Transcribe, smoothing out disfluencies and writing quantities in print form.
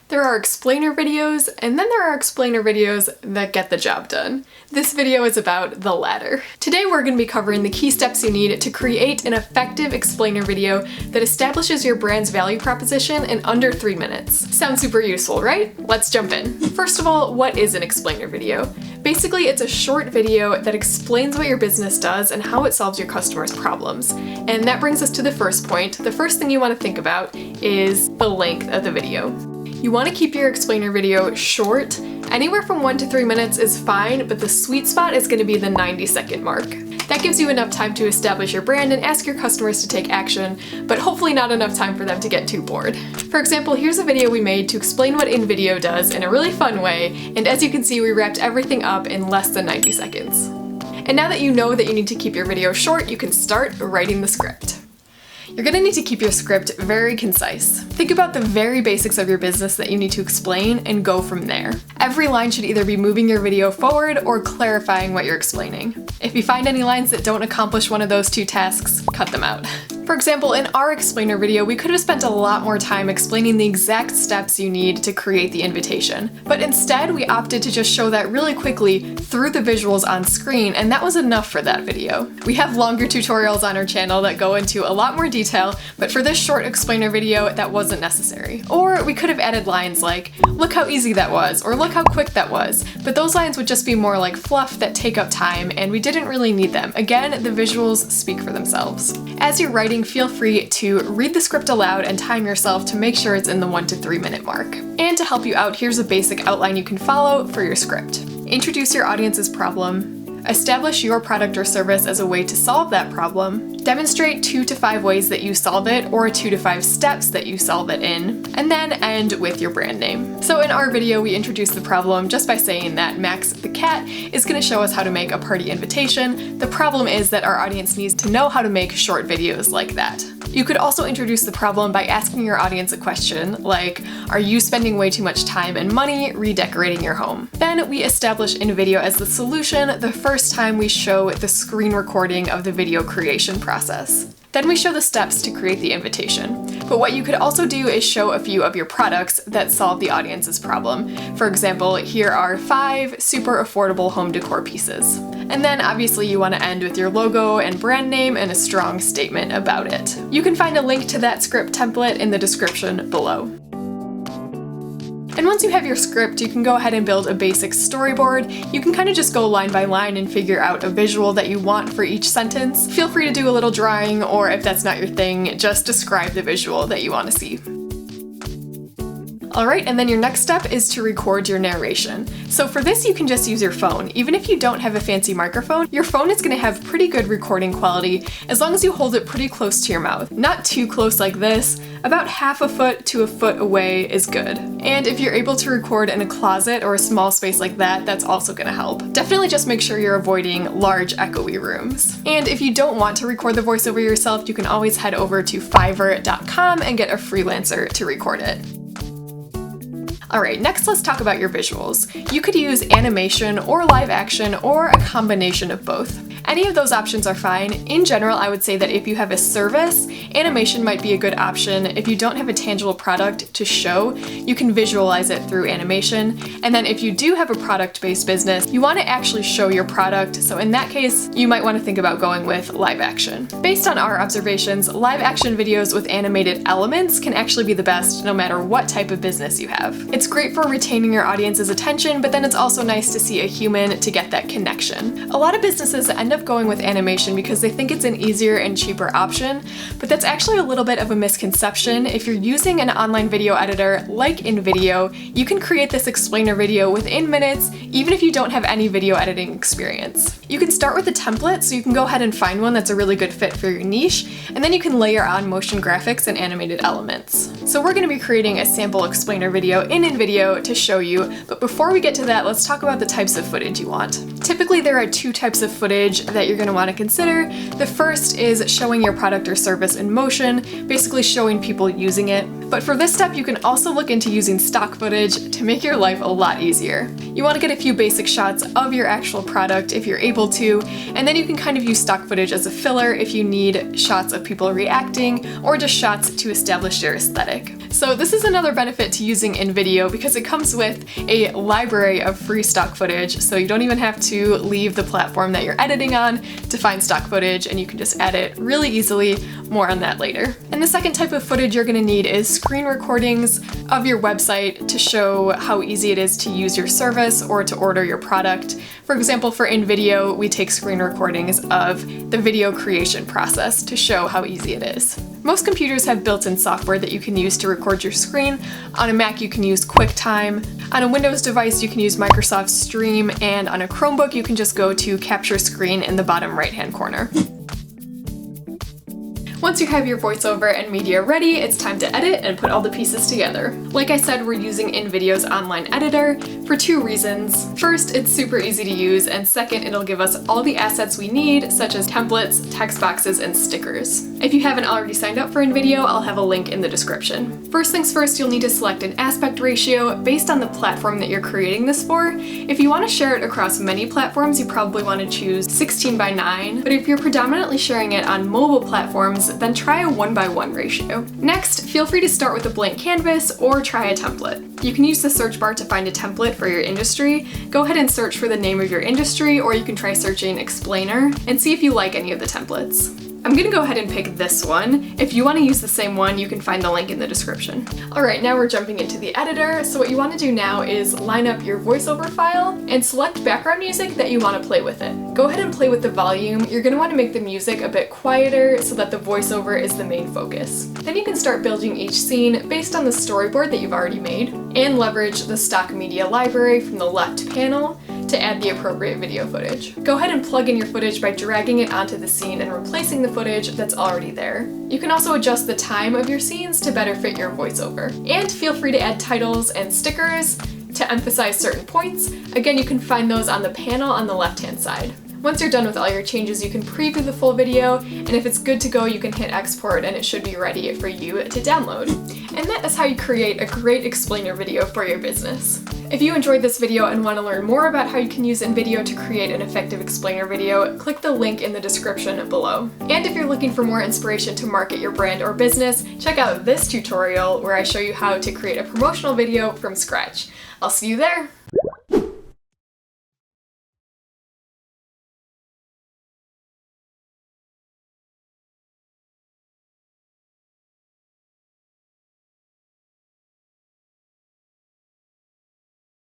There are explainer videos, and then there are explainer videos that get the job done. This video is about the latter. Today we're going to be covering the key steps you need to create an effective explainer video that establishes your brand's value proposition in under 3 minutes. Sounds super useful, right? Let's jump in. First of all, what is an explainer video? Basically, it's a short video that explains what your business does and how it solves your customers' problems. And that brings us to the first point. The first thing you want to think about is the length of the video. You want to keep your explainer video short. Anywhere from 1 to 3 minutes is fine, but the sweet spot is going to be the 90-second mark. That gives you enough time to establish your brand and ask your customers to take action, but hopefully not enough time for them to get too bored. For example, here's a video we made to explain what InVideo does in a really fun way, and as you can see, we wrapped everything up in less than 90 seconds. And now that you know that you need to keep your video short, you can start writing the script. You're going to need to keep your script very concise. Think about the very basics of your business that you need to explain and go from there. Every line should either be moving your video forward or clarifying what you're explaining. If you find any lines that don't accomplish one of those two tasks, cut them out. For example, in our explainer video, we could have spent a lot more time explaining the exact steps you need to create the invitation. But instead, we opted to just show that really quickly through the visuals on screen, and that was enough for that video. We have longer tutorials on our channel that go into a lot more detail, but for this short explainer video, that wasn't necessary. Or we could have added lines like, look how easy that was, or look how quick that was, but those lines would just be more like fluff that take up time, and we didn't really need them. Again, the visuals speak for themselves. As you're writing, feel free to read the script aloud and time yourself to make sure it's in the 1 to 3 minute mark. And to help you out, here's a basic outline you can follow for your script. Introduce your audience's problem. Establish your product or service as a way to solve that problem. Demonstrate 2 to 5 ways that you solve it, or 2 to 5 steps that you solve it in, and then end with your brand name. So in our video, we introduced the problem just by saying that Max the cat is going to show us how to make a party invitation. The problem is that our audience needs to know how to make short videos like that. You could also introduce the problem by asking your audience a question like, are you spending way too much time and money redecorating your home? Then we establish InVideo as the solution the first time we show the screen recording of the video creation process. Then we show the steps to create the invitation. But what you could also do is show a few of your products that solve the audience's problem. For example, here are 5 super affordable home decor pieces. And then obviously you want to end with your logo and brand name and a strong statement about it. You can find a link to that script template in the description below. And once you have your script, you can go ahead and build a basic storyboard. You can kind of just go line by line and figure out a visual that you want for each sentence. Feel free to do a little drawing, or if that's not your thing, just describe the visual that you want to see. Alright, and then your next step is to record your narration. So for this, you can just use your phone. Even if you don't have a fancy microphone, your phone is going to have pretty good recording quality as long as you hold it pretty close to your mouth. Not too close like this. About half a foot to a foot away is good. And if you're able to record in a closet or a small space like that, that's also going to help. Definitely just make sure you're avoiding large echoey rooms. And if you don't want to record the voiceover yourself, you can always head over to fiverr.com and get a freelancer to record it. Alright, next let's talk about your visuals. You could use animation or live action or a combination of both. Any of those options are fine. In general, I would say that if you have a service, animation might be a good option. If you don't have a tangible product to show, you can visualize it through animation. And then if you do have a product-based business, you want to actually show your product. So in that case, you might want to think about going with live action. Based on our observations, live action videos with animated elements can actually be the best no matter what type of business you have. It's great for retaining your audience's attention, but then it's also nice to see a human to get that connection. A lot of businesses end up going with animation because they think it's an easier and cheaper option, but that's actually a little bit of a misconception. If you're using an online video editor like InVideo, you can create this explainer video within minutes, even if you don't have any video editing experience. You can start with a template, so you can go ahead and find one that's a really good fit for your niche, and then you can layer on motion graphics and animated elements. So we're going to be creating a sample explainer video in InVideo to show you, but before we get to that, let's talk about the types of footage you want. Typically, there are 2 types of footage that you're going to want to consider. The first is showing your product or service in motion, basically showing people using it. But for this step, you can also look into using stock footage to make your life a lot easier. You want to get a few basic shots of your actual product if you're able to, and then you can kind of use stock footage as a filler if you need shots of people reacting or just shots to establish your aesthetic. So this is another benefit to using InVideo because it comes with a library of free stock footage, so you don't even have to leave the platform that you're editing on to find stock footage, and you can just add it really easily. More on that later. And the second type of footage you're going to need is screen recordings of your website to show how easy it is to use your service or to order your product. For example, for InVideo, we take screen recordings of the video creation process to show how easy it is. Most computers have built-in software that you can use to record your screen. On a Mac, you can use QuickTime. On a Windows device, you can use Microsoft Stream, and on a Chromebook, you can just go to Capture Screen in the bottom right-hand corner. Once you have your voiceover and media ready, it's time to edit and put all the pieces together. Like I said, we're using InVideo's online editor for two reasons. First, it's super easy to use, and second, it'll give us all the assets we need, such as templates, text boxes, and stickers. If you haven't already signed up for InVideo, I'll have a link in the description. First things first, you'll need to select an aspect ratio based on the platform that you're creating this for. If you want to share it across many platforms, you probably want to choose 16:9, but if you're predominantly sharing it on mobile platforms, then try a 1:1 ratio. Next, feel free to start with a blank canvas or try a template. You can use the search bar to find a template for your industry. Go ahead and search for the name of your industry, or you can try searching explainer and see if you like any of the templates. I'm gonna go ahead and pick this one. If you want to use the same one, you can find the link in the description. Alright, now we're jumping into the editor. So what you want to do now is line up your voiceover file and select background music that you want to play with it. Go ahead and play with the volume. You're going to want to make the music a bit quieter so that the voiceover is the main focus. Then you can start building each scene based on the storyboard that you've already made, and leverage the stock media library from the left panel to add the appropriate video footage. Go ahead and plug in your footage by dragging it onto the scene and replacing the footage that's already there. You can also adjust the time of your scenes to better fit your voiceover. And feel free to add titles and stickers to emphasize certain points. Again, you can find those on the panel on the left-hand side. Once you're done with all your changes, you can preview the full video, and if it's good to go, you can hit export and it should be ready for you to download. And that is how you create a great explainer video for your business. If you enjoyed this video and want to learn more about how you can use InVideo to create an effective explainer video, click the link in the description below. And if you're looking for more inspiration to market your brand or business, check out this tutorial where I show you how to create a promotional video from scratch. I'll see you there!